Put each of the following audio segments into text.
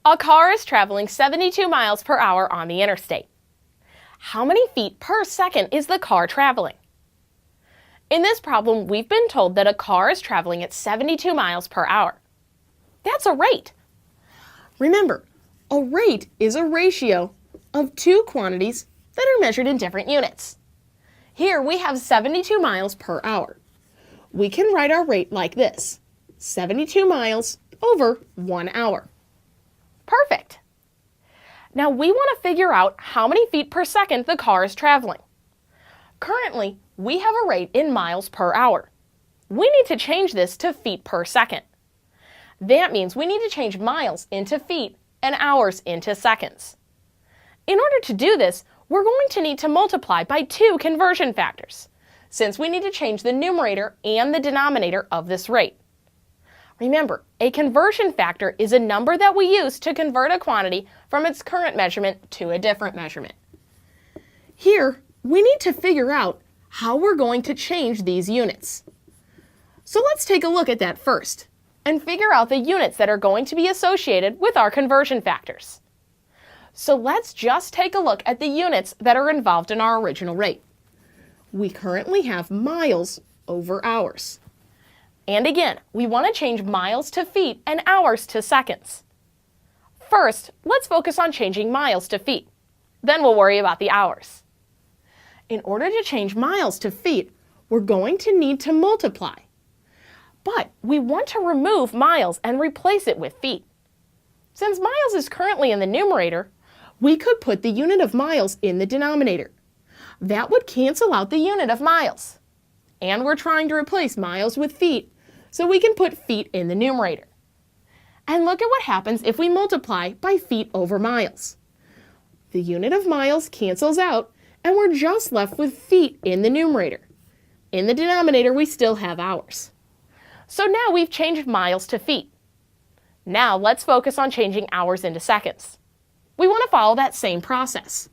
A car is traveling 72 miles per hour on the interstate. How many feet per second is the car traveling? In this problem, we've been told that a car is traveling at 72 miles per hour. That's a rate. Remember, a rate is a ratio of two quantities that are measured in different units. Here we have 72 miles per hour. We can write our rate like this: 72 miles over 1 hour. Perfect. Now we want to figure out how many feet per second the car is traveling. Currently, we have a rate in miles per hour. We need to change this to feet per second. That means we need to change miles into feet and hours into seconds. In order to do this, we're going to need to multiply by two conversion factors, since we need to change the numerator and the denominator of this rate. Remember, a conversion factor is a number that we use to convert a quantity from its current measurement to a different measurement. Here, we need to figure out how we're going to change these units. So let's take a look at that first and figure out the units that are going to be associated with our conversion factors. So let's just take a look at the units that are involved in our original rate. We currently have miles over hours. And again, we want to change miles to feet and hours to seconds. First, let's focus on changing miles to feet. Then we'll worry about the hours. In order to change miles to feet, we're going to need to multiply. But we want to remove miles and replace it with feet. Since miles is currently in the numerator, we could put the unit of miles in the denominator. That would cancel out the unit of miles. And we're trying to replace miles with feet, so we can put feet in the numerator. And look at what happens if we multiply by feet over miles. The unit of miles cancels out, and we're just left with feet in the numerator. In the denominator, we still have hours. So now we've changed miles to feet. Now let's focus on changing hours into seconds. We want to follow that same process.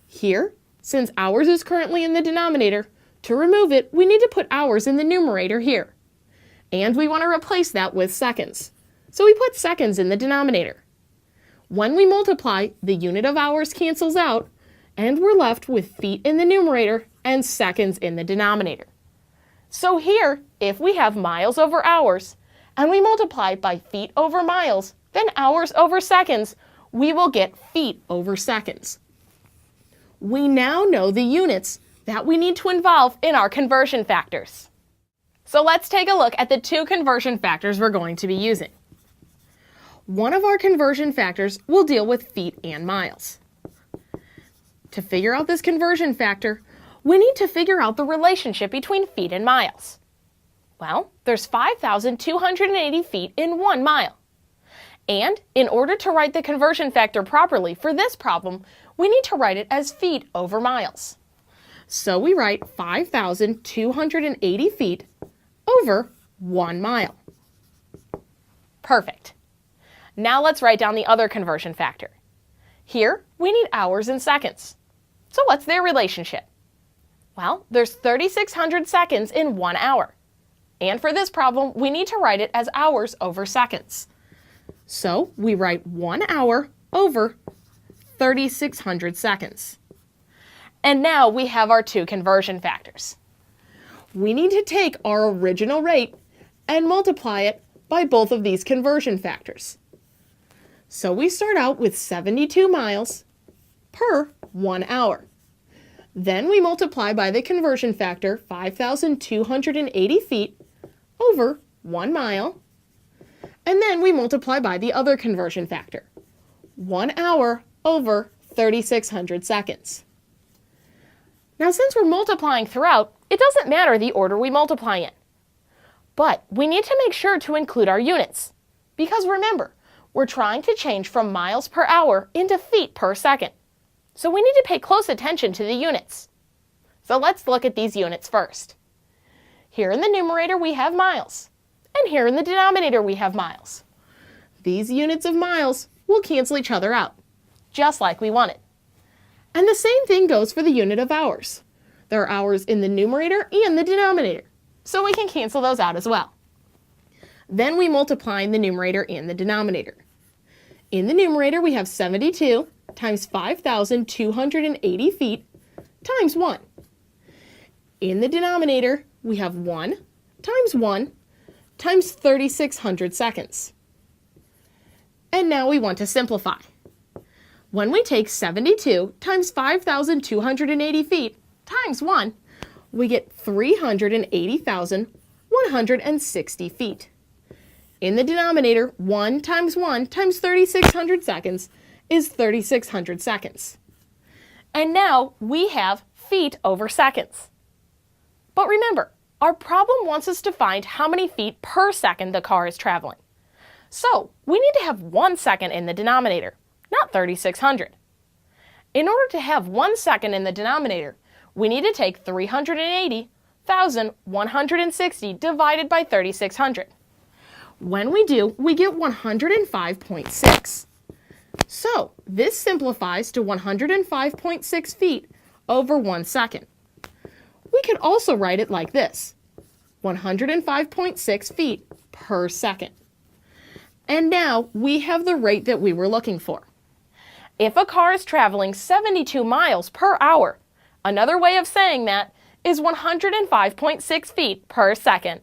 Here, since hours is currently in the denominator, to remove it, we need to put hours in the numerator here. And we want to replace that with seconds. So we put seconds in the denominator. When we multiply, the unit of hours cancels out, and we're left with feet in the numerator and seconds in the denominator. So here, if we have miles over hours, and we multiply by feet over miles, then hours over seconds, we will get feet over seconds. We now know the units that we need to involve in our conversion factors. So let's take a look at the two conversion factors we're going to be using. One of our conversion factors will deal with feet and miles. To figure out this conversion factor, we need to figure out the relationship between feet and miles. Well, there's 5,280 feet in 1 mile. And in order to write the conversion factor properly for this problem, we need to write it as feet over miles. So we write 5,280 feet over 1 mile. Perfect. Now let's write down the other conversion factor. Here, we need hours and seconds. So what's their relationship? Well, there's 3,600 seconds in 1 hour. And for this problem, we need to write it as hours over seconds. So we write 1 hour over 3,600 seconds. And now we have our two conversion factors. We need to take our original rate and multiply it by both of these conversion factors. So we start out with 72 miles per 1 hour. Then we multiply by the conversion factor 5,280 feet over 1 mile. And then we multiply by the other conversion factor, 1 hour over 3,600 seconds. Now, since we're multiplying throughout, it doesn't matter the order we multiply in. But we need to make sure to include our units. Because remember, we're trying to change from miles per hour into feet per second. So we need to pay close attention to the units. So let's look at these units first. Here in the numerator we have miles. And here in the denominator we have miles. These units of miles will cancel each other out, just like we wanted. And the same thing goes for the unit of hours. There are hours in the numerator and the denominator, so we can cancel those out as well. Then we multiply in the numerator and the denominator. In the numerator, we have 72 times 5,280 feet times 1. In the denominator, we have 1 times 3,600 seconds. And now we want to simplify. When we take 72 times 5,280 feet times 1, we get 380,160 feet. In the denominator, 1 times 3,600 seconds is 3,600 seconds. And now we have feet over seconds. But remember, our problem wants us to find how many feet per second the car is traveling. So we need to have 1 second in the denominator, not 3,600. In order to have 1 second in the denominator, we need to take 380,160 divided by 3,600. When we do, we get 105.6. So this simplifies to 105.6 feet over 1 second. We could also write it like this: 105.6 feet per second. And now we have the rate that we were looking for. If a car is traveling 72 miles per hour, another way of saying that is 105.6 feet per second.